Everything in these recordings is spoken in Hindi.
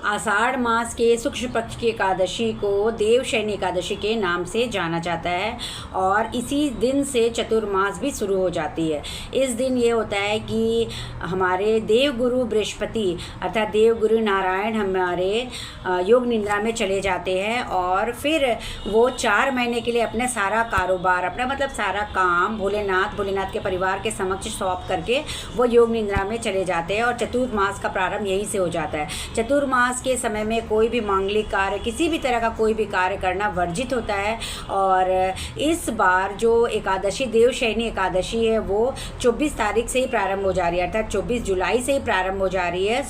आषाढ़ मास के शुक्ल पक्ष की एकादशी को देवशयनी एकादशी के नाम से जाना जाता है और इसी दिन से चतुर्मास भी शुरू हो जाती है। इस दिन ये होता है कि हमारे देवगुरु बृहस्पति अर्थात देवगुरु नारायण हमारे योग निद्रा में चले जाते हैं और फिर वो 4 महीने के लिए अपने सारा कारोबार अपना मतलब सारा काम भोलेनाथ के परिवार के समक्ष सौंप करके वो योग निद्रा में चले जाते हैं और चतुर्मास का प्रारंभ यहीं से हो जाता है। चतुर्मास के समय में कोई भी मांगलिक कार्य किसी भी तरह का कोई भी कार्य करना वर्जित होता है और इस बार जो एकादशी देवशयनी एकादशी है वो 24 तारीख से ही प्रारंभ हो जा रही है अर्थात 24 जुलाई से ही प्रारंभ हो जा रही है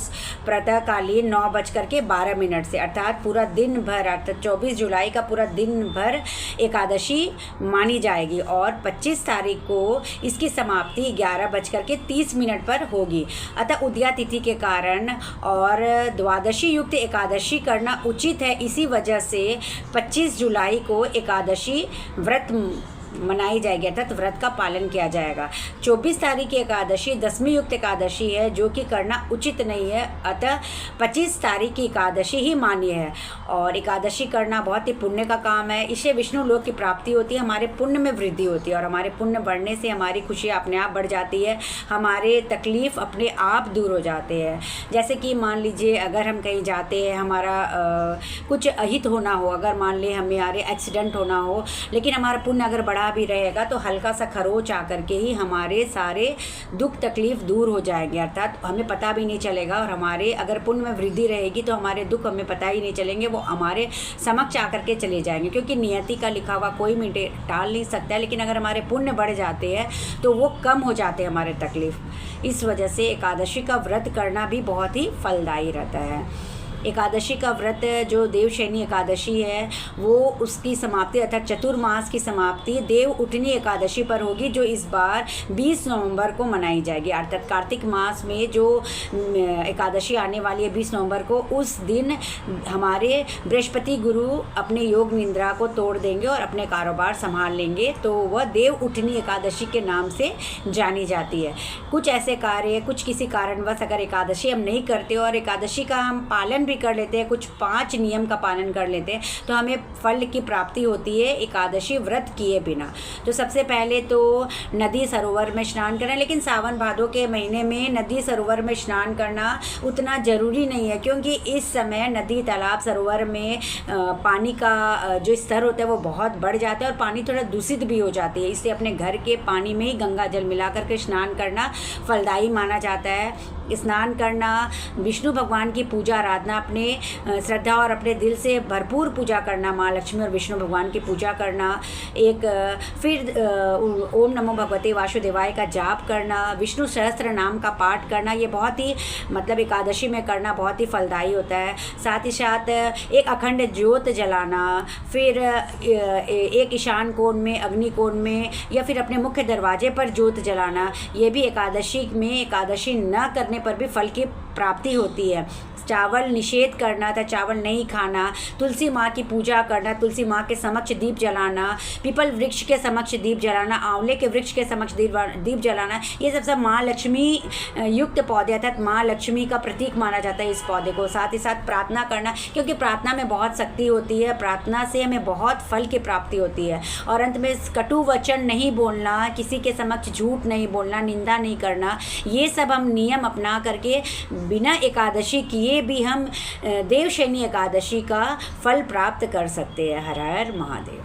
प्रातःकालीन 9:12 से अर्थात पूरा दिन भर अर्थात 24 जुलाई का पूरा दिन भर एकादशी मानी जाएगी और 25 तारीख को इसकी समाप्ति 11:30 पर होगी। अतः उदया तिथि के कारण और द्वादशी युक्त एकादशी करना उचित है। इसी वजह से 25 जुलाई को एकादशी व्रत मनाई जाएगी अर्थात व्रत का पालन किया जाएगा। 24 तारीख की एकादशी 10वीं युक्त एकादशी है जो कि करना उचित नहीं है। अतः 25 तारीख की एकादशी ही मान्य है और एकादशी करना बहुत ही पुण्य का काम है। इससे विष्णु लोक की प्राप्ति होती है, हमारे पुण्य में वृद्धि होती है और हमारे पुण्य बढ़ने से हमारी खुशी अपने आप बढ़ जाती है, हमारे तकलीफ़ अपने आप दूर हो जाते हैं। जैसे कि मान लीजिए अगर हम कहीं जाते हैं, हमारा कुछ अहित होना हो, अगर मान लें हमारे एक्सीडेंट होना हो, लेकिन हमारा पुण्य अगर बढ़ा भी रहेगा तो हल्का सा खरोच आकर के ही हमारे सारे दुख तकलीफ दूर हो जाएंगे अर्थात हमें पता भी नहीं चलेगा और हमारे अगर पुण्य में वृद्धि रहेगी तो हमारे दुख हमें पता ही नहीं चलेंगे, वो हमारे समक्ष आकर के चले जाएंगे क्योंकि नियति का लिखा हुआ कोई भी टाल नहीं सकता है। लेकिन अगर हमारे पुण्य बढ़ जाते हैं तो वो कम हो जाते हैं हमारे तकलीफ। इस वजह से एकादशी का व्रत करना भी बहुत ही फलदायी रहता है। एकादशी का व्रत जो देवशयनी एकादशी है वो उसकी समाप्ति अर्थात चतुर्मास की समाप्ति देव उठनी एकादशी पर होगी जो इस बार 20 नवंबर को मनाई जाएगी अर्थात कार्तिक मास में जो एकादशी आने वाली है 20 नवंबर को, उस दिन हमारे बृहस्पति गुरु अपने योग निद्रा को तोड़ देंगे और अपने कारोबार संभाल लेंगे, तो वह देव उठनी एकादशी के नाम से जानी जाती है। कुछ ऐसे कार्य कुछ किसी कारणवश अगर एकादशी हम नहीं करते और एकादशी का हम पालन कर लेते हैं, कुछ 5 नियम का पालन कर लेते हैं तो हमें फल की प्राप्ति होती है एकादशी व्रत किए बिना। तो सबसे पहले तो नदी सरोवर में स्नान करना, लेकिन सावन भादों के महीने में नदी सरोवर में स्नान करना उतना ज़रूरी नहीं है क्योंकि इस समय नदी तालाब सरोवर में पानी का जो स्तर होता है वो बहुत बढ़ जाता है और पानी थोड़ा दूषित भी हो जाती है। इसलिए अपने घर के पानी में ही गंगा जल मिला करके स्नान करना फलदायी माना जाता है। स्नान करना, विष्णु भगवान की पूजा आराधना, अपने श्रद्धा और अपने दिल से भरपूर पूजा करना, माँ लक्ष्मी और विष्णु भगवान की पूजा करना, फिर ओम नमो भगवते वासुदेवाय का जाप करना, विष्णु सहस्त्र नाम का पाठ करना, ये बहुत ही मतलब एकादशी में करना बहुत ही फलदायी होता है। साथ ही साथ एक अखंड ज्योत जलाना, फिर एक ईशान कोण में, अग्नि कोण में या फिर अपने मुख्य दरवाजे पर ज्योत जलाना, ये भी एकादशी में एकादशी न करने पर भी फल की प्राप्ति होती है। चावल निषेध करना था, चावल नहीं खाना, तुलसी माँ की पूजा करना, तुलसी माँ के समक्ष दीप जलाना, पीपल वृक्ष के समक्ष दीप जलाना, आंवले के वृक्ष के समक्ष दीप जलाना, ये सब माँ लक्ष्मी युक्त पौधे अर्थात माँ लक्ष्मी का प्रतीक माना जाता है इस पौधे को। साथ ही साथ प्रार्थना करना क्योंकि प्रार्थना में बहुत शक्ति होती है, प्रार्थना से हमें बहुत फल की प्राप्ति होती है। और अंत में कटु वचन नहीं बोलना, किसी के समक्ष झूठ नहीं बोलना, निंदा नहीं करना, ये सब हम नियम अपना करके बिना एकादशी किए भी हम देवशयनी एकादशी का फल प्राप्त कर सकते हैं। हर हर महादेव।